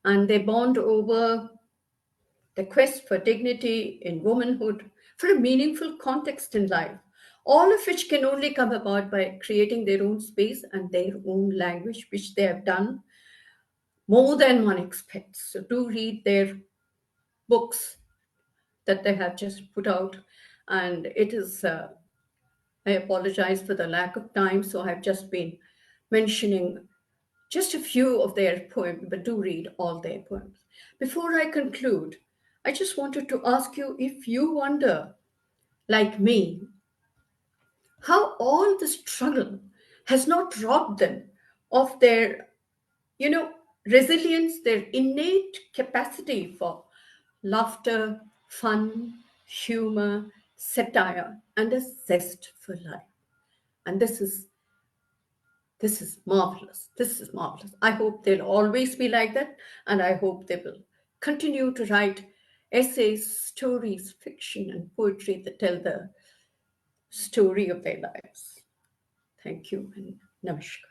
And they bond over the quest for dignity in womanhood, for a meaningful context in life, all of which can only come about by creating their own space and their own language, which they have done more than one expects. So do read their books that they have just put out. And it is, I apologize for the lack of time, so I've just been mentioning just a few of their poems, but do read all their poems. Before I conclude, I just wanted to ask you if you wonder, like me, how all the struggle has not robbed them of their, you know, resilience, their innate capacity for laughter, fun, humor, satire, and a zest for life. And this is marvelous. This is marvelous. I hope they'll always be like that. And I hope they will continue to write essays, stories, fiction, and poetry that tell the story of their lives. Thank you and namaskar.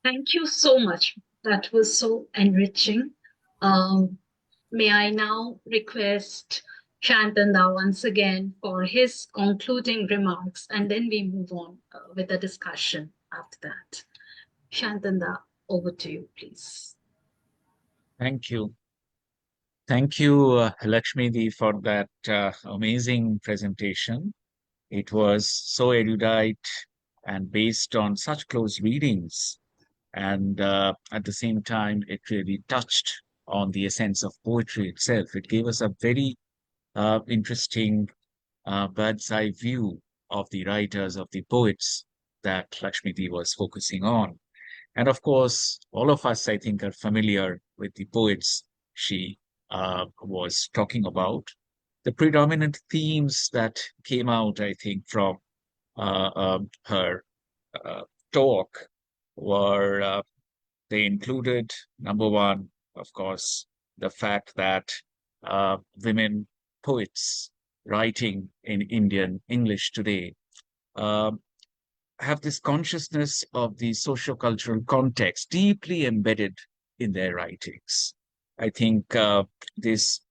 Thank you so much. That was so enriching. Um, may I now request Shantanda once again for his concluding remarks, and then we move on with the discussion after that. Shantanda, over to you, please. Thank you. Thank you, Lakshmi, for that amazing presentation. It was so erudite and based on such close readings. And at the same time, it really touched on the essence of poetry itself. It gave us a very interesting bird's eye view of the writers, of the poets that Lakshmi was focusing on. And of course, all of us, I think, are familiar with the poets she was talking about. The predominant themes that came out, I think, from her uh, talk were they included, number one, of course, the fact that women poets writing in Indian English today um, have this consciousness of the socio-cultural context deeply embedded in their writings. I think this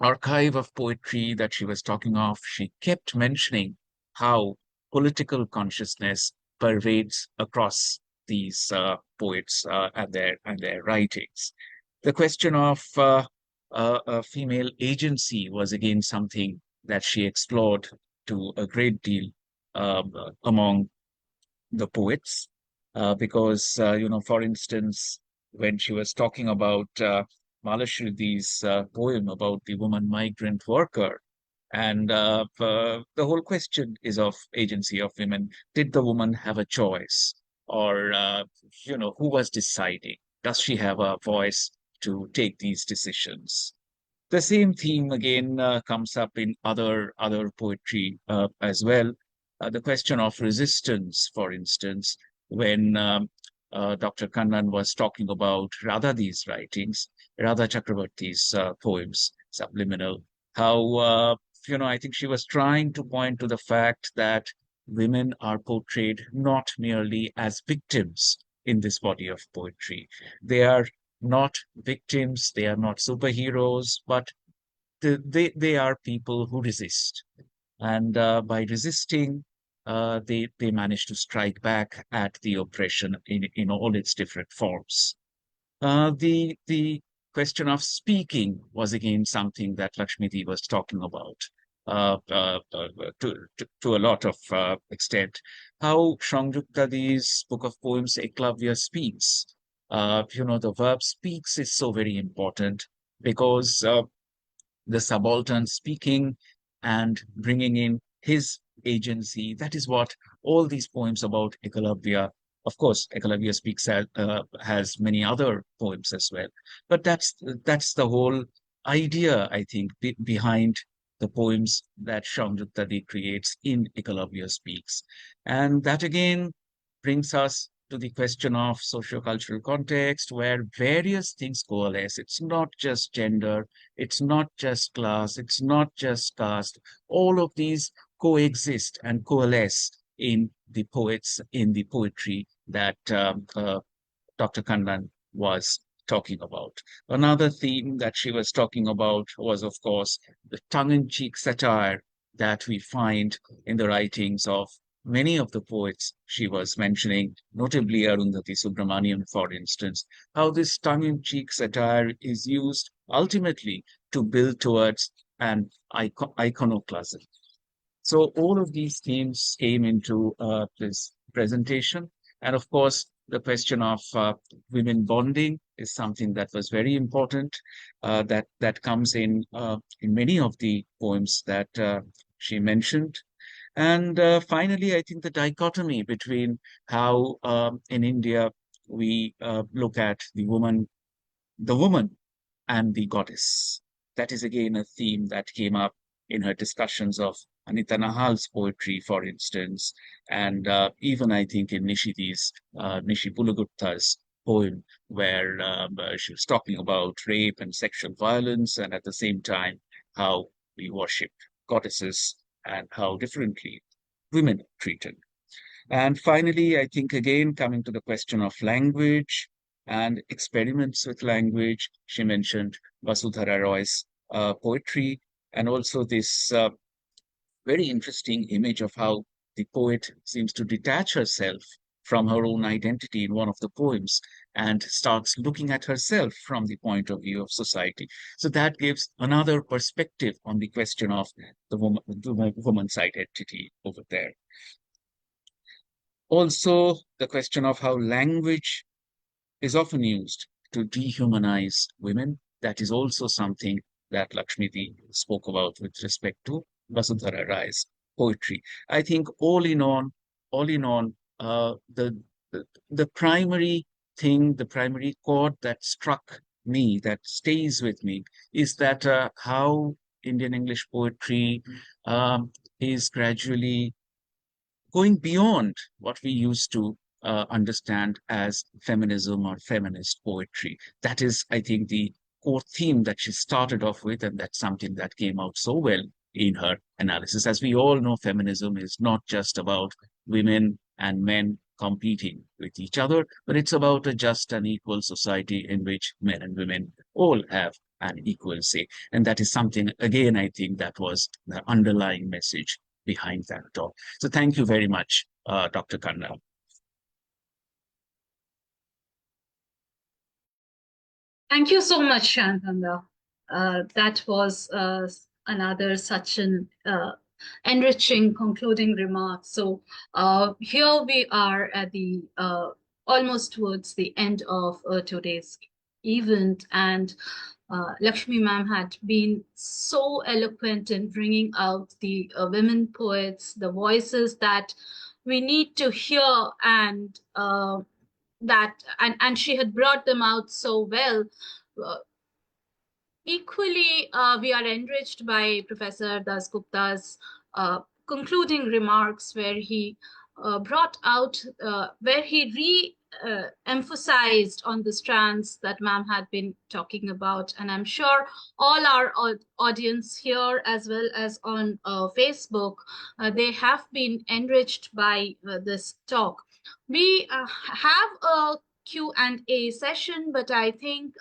archive of poetry that she was talking of, she kept mentioning how political consciousness pervades across these poets and their writings. The question of female agency was again something that she explored to a great deal among the poets, because for instance, when she was talking about Malashri's poem about the woman migrant worker, and the whole question is of agency of women. Did the woman have a choice, or who was deciding? Does she have a voice to take these decisions? The same theme again comes up in other poetry as well. The question of resistance, for instance, when Dr. Kannan was talking about Radhadi's writings, Radha Chakrabarti's poems, Subliminal, how I think she was trying to point to the fact that women are portrayed not merely as victims in this body of poetry. They are not victims, they are not superheroes, but they are people who resist. And by resisting, they manage to strike back at the oppression in all its different forms. The question of speaking was again something that Lakshmiti was talking about to a lot of extent. How Shangyuktadi's book of poems, Eklavya speaks. The verb speaks is so very important because the subaltern speaking and bringing in his agency. That is what all these poems about Ekalavya, of course, Ekalavya speaks has many other poems as well, but that's the whole idea, I think, behind the poems that Shamduktadi creates in Ekalavya Speaks. And that again brings us to the question of sociocultural context, where various things coalesce. It's not just gender, it's not just class, it's not just caste. All of these coexist and coalesce in the poets, in the poetry that Dr. Kannan was talking about. Another theme that she was talking about was, of course, the tongue-in-cheek satire that we find in the writings of many of the poets she was mentioning, notably Arundhati Subramanian, for instance, how this tongue-in-cheek satire is used ultimately to build towards an iconoclasm. So all of these themes came into this presentation. And of course, the question of women bonding is something that was very important, that comes in many of the poems that she mentioned. And finally, I think the dichotomy between how in India we look at the woman and the goddess. That is again a theme that came up in her discussions of Anita Nahal's poetry, for instance, and even I think in Nishi Pulagupta's poem, where she was talking about rape and sexual violence, and at the same time, how we worship goddesses and how differently women are treated. And finally, I think again, coming to the question of language and experiments with language, she mentioned Vasudhara Roy's poetry, and also this very interesting image of how the poet seems to detach herself from her own identity in one of the poems and starts looking at herself from the point of view of society. So that gives another perspective on the question of the woman's identity over there. Also, the question of how language is often used to dehumanize women. That is also something that Lakshmiti spoke about with respect to Vasudhara Rai's poetry. I think all in all, the primary thing, the primary chord that struck me, that stays with me, is that how Indian English poetry is gradually going beyond what we used to understand as feminism or feminist poetry. That is, I think, the core theme that she started off with, and that's something that came out so well in her analysis. As we all know, feminism is not just about women and men competing with each other, but it's about a just and equal society in which men and women all have an equal say. And that is something, again, I think that was the underlying message behind that talk. So thank you very much, Dr. Kanna. Thank you so much, Shantanda. That was another such an enriching concluding remark. So here we are at the almost towards the end of today's event, and Lakshmi ma'am had been so eloquent in bringing out the women poets, the voices that we need to hear, and she had brought them out so well. Uh, Equally, we are enriched by Professor Dasgupta's concluding remarks, where he brought out, where he emphasized on the strands that ma'am had been talking about. And I'm sure all our audience here, as well as on Facebook, they have been enriched by this talk. We have a Q&A session, but I think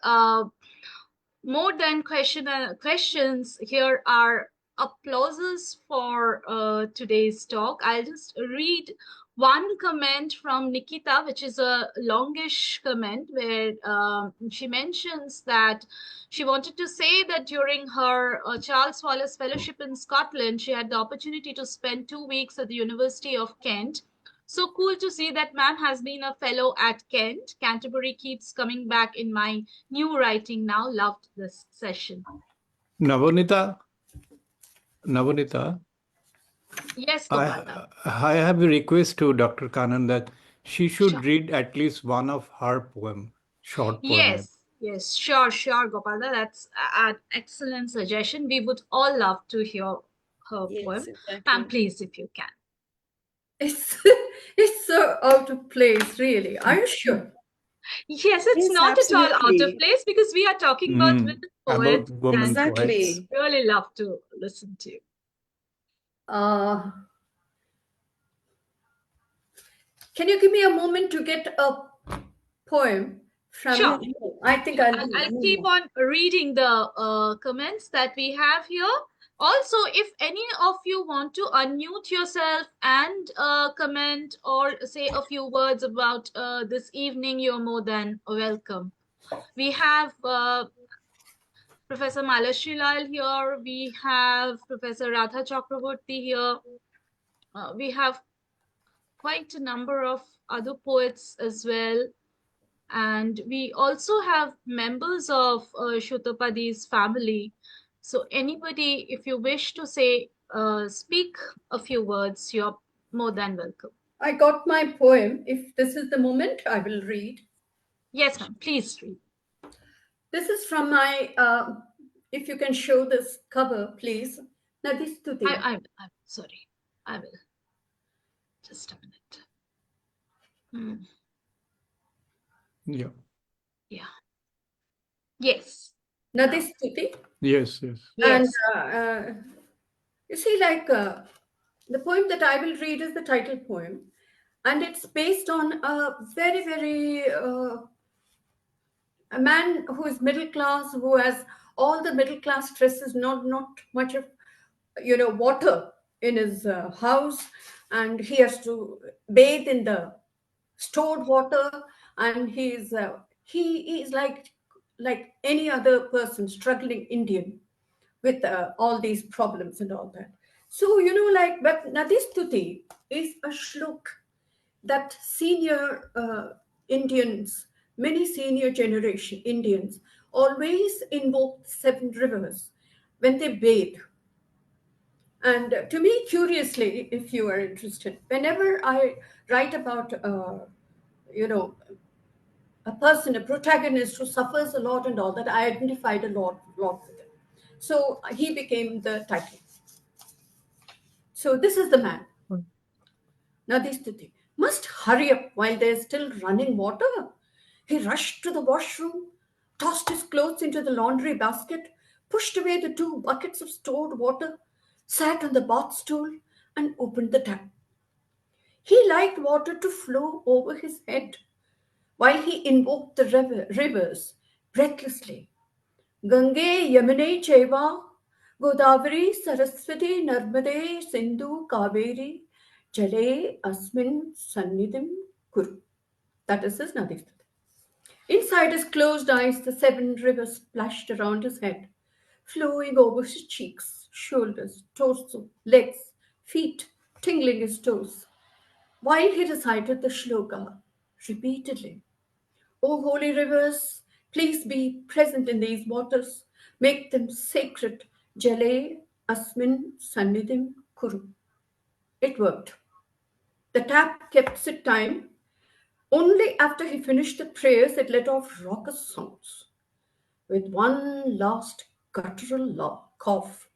more than questions, here are applauses for today's talk. I'll just read one comment from Nikita, which is a longish comment, where she mentions that she wanted to say that during her Charles Wallace Fellowship in Scotland, she had the opportunity to spend 2 weeks at the University of Kent. So cool to see that ma'am has been a fellow at Kent. Canterbury keeps coming back in my new writing now. Loved this session. Navanita, Yes, Gopala. I have a request to Dr. Kanan that she should read at least one of her poem, short poem. Yes, sure, Gopala. That's an excellent suggestion. We would all love to hear her poem. Exactly. And please, if you can. It's so out of place, really. Are you sure? Yes, it's Yes, not at all out of absolutely. place, because we are talking about women poets. About women and poets. Exactly. really love to listen to you. Can you give me a moment to get a poem from Sure. you? I think I'll keep on reading the comments that we have here. Also, if any of you want to unmute yourself and comment or say a few words about this evening, you're more than welcome. We have Professor Malashri Lal here. We have Professor Radha Chakraborty here. We have quite a number of other poets as well. And we also have members of Shuttapadi's family. So anybody, if you wish to say, speak a few words, you're more than welcome. I got my poem. If this is the moment, I will read. Yes, ma'am, please read. This is from my, if you can show this cover, please. Nadistuti. I'm sorry. I will. Just a minute. Yeah. Yes. Nadistuti. Yes. And you see, like the poem that I will read is the title poem, and it's based on a very, very a man who is middle class, who has all the middle class stresses, not much of water in his house, and he has to bathe in the stored water, and he is like any other person, struggling Indian with all these problems and all that. So but Nadistuti is a shlok that senior Indians, many senior generation Indians, always invoke 7 rivers when they bathe. And to me, curiously, if you are interested, whenever I write about, a person, a protagonist who suffers a lot and all that, I identified a lot with him. So he became the title. So this is the man. Nadistuti must hurry up while there's still running water. He rushed to the washroom, tossed his clothes into the laundry basket, pushed away the 2 buckets of stored water, sat on the bath stool, and opened the tap. He liked water to flow over his head while he invoked the rivers breathlessly. Gange Yamune Cheva Godavari Saraswati Narmade Sindhu Kaveri Jale Asmin Sannidhim Kuru. That is his Nadi. Inside his closed eyes, the seven rivers splashed around his head, flowing over his cheeks, shoulders, torso, legs, feet, tingling his toes, while he recited the shloka repeatedly. O holy rivers, please be present in these waters. Make them sacred. Jale asmin sannidhim kuru. It worked. The tap kept its time. Only after he finished the prayers, it let off raucous sounds. With one last guttural cough,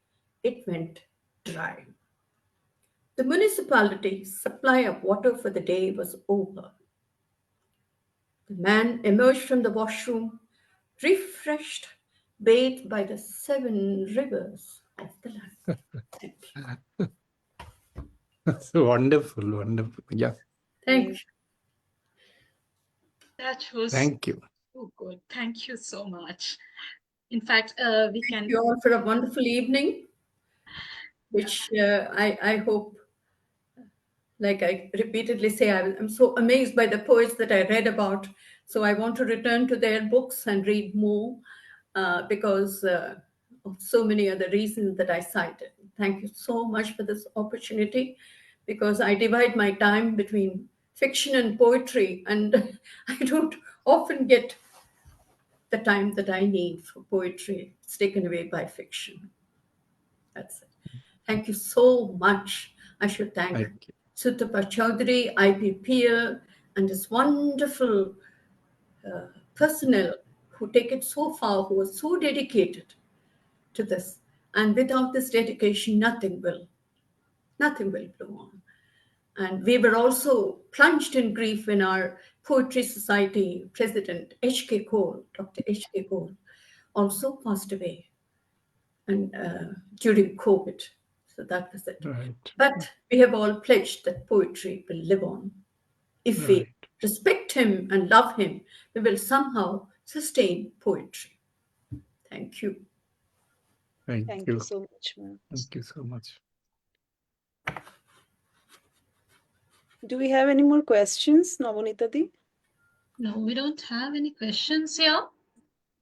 it went dry. The municipality's supply of water for the day was over. The man emerged from the washroom, refreshed, bathed by the seven rivers of the land. Thank you. That's wonderful, wonderful. Yeah. Thank you. That was Thank you. so good. Thank you so much. In fact, we Thank can. you all for a wonderful evening, which I hope, like I repeatedly say, I'm so amazed by the poets that I read about. So I want to return to their books and read more because of so many other reasons that I cited. Thank you so much for this opportunity because I divide my time between fiction and poetry, and I don't often get the time that I need for poetry. It's taken away by fiction. That's it. Thank you so much. I should thank Thank you. Sutapa Chaudhury, IPPL, and his wonderful personnel who take it so far, who are so dedicated to this. And without this dedication, nothing will go on. And we were also plunged in grief when our Poetry Society president, H.K. Cole, Dr. H.K. Cole, also passed away and during COVID. So that was it. Right. But we have all pledged that poetry will live on. If we Right. respect him and love him, we will somehow sustain poetry. Thank you. Thank Thank you. you so much, ma'am. Thank you so much. Do we have any more questions, Navonita Di? No, we don't have any questions here.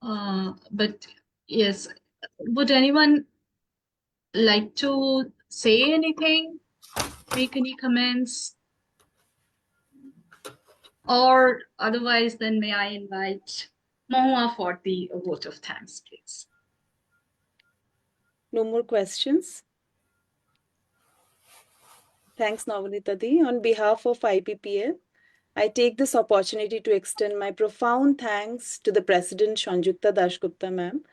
But yes, would anyone like to say anything, make any comments? Or otherwise, then may I invite Mahua for the vote of thanks, please. No more questions? Thanks, Navonita Di. On behalf of IPPL, I take this opportunity to extend my profound thanks to the President Sanjukta Dashgupta ma'am,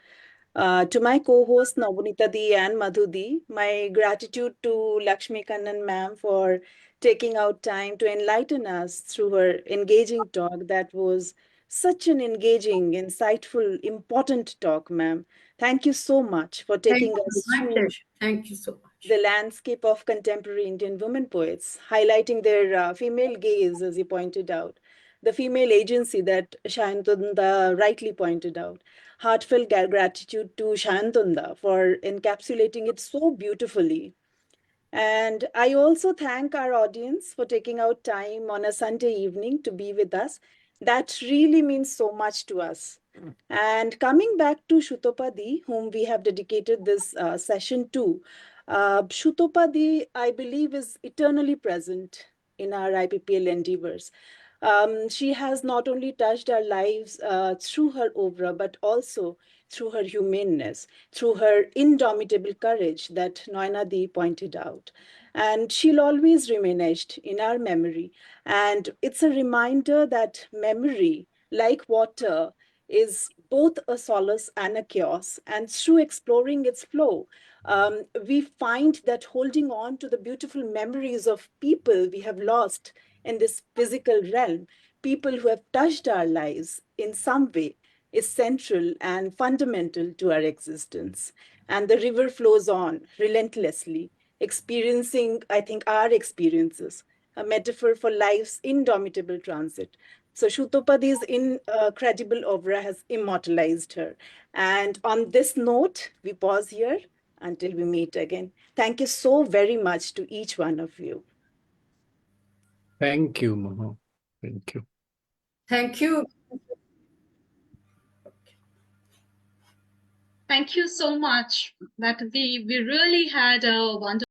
to my co-host Navonita Di and Madhu Di, my gratitude to Lakshmi Kannan ma'am for taking out time to enlighten us through her engaging talk. That was such an engaging, insightful, important talk, ma'am. Thank you so much for Thank taking you. us My through pleasure. Thank you so much. the landscape of contemporary Indian women poets, highlighting their female gaze, as you pointed out, the female agency that Shayantunda rightly pointed out. Heartfelt gratitude to Shayantunda for encapsulating it so beautifully. And I also thank our audience for taking out time on a Sunday evening to be with us. That really means so much to us. And coming back to Shutopadi, whom we have dedicated this session to, Shutopadi, I believe, is eternally present in our IPPL endeavors. She has not only touched our lives through her obra, but also through her humaneness, through her indomitable courage that Noinadi pointed out. And she'll always remain etched in our memory. And it's a reminder that memory, like water, is both a solace and a chaos. And through exploring its flow, we find that holding on to the beautiful memories of people we have lost in this physical realm, people who have touched our lives in some way, is central and fundamental to our existence. And the river flows on relentlessly, experiencing, I think, our experiences a metaphor for life's indomitable transit. So Shutopade's incredible obra has immortalized her. And on this note, we pause here until we meet again. Thank you so very much to each one of you. Thank you, Maha. Thank you. Thank you. Thank you so much. That we really had a wonderful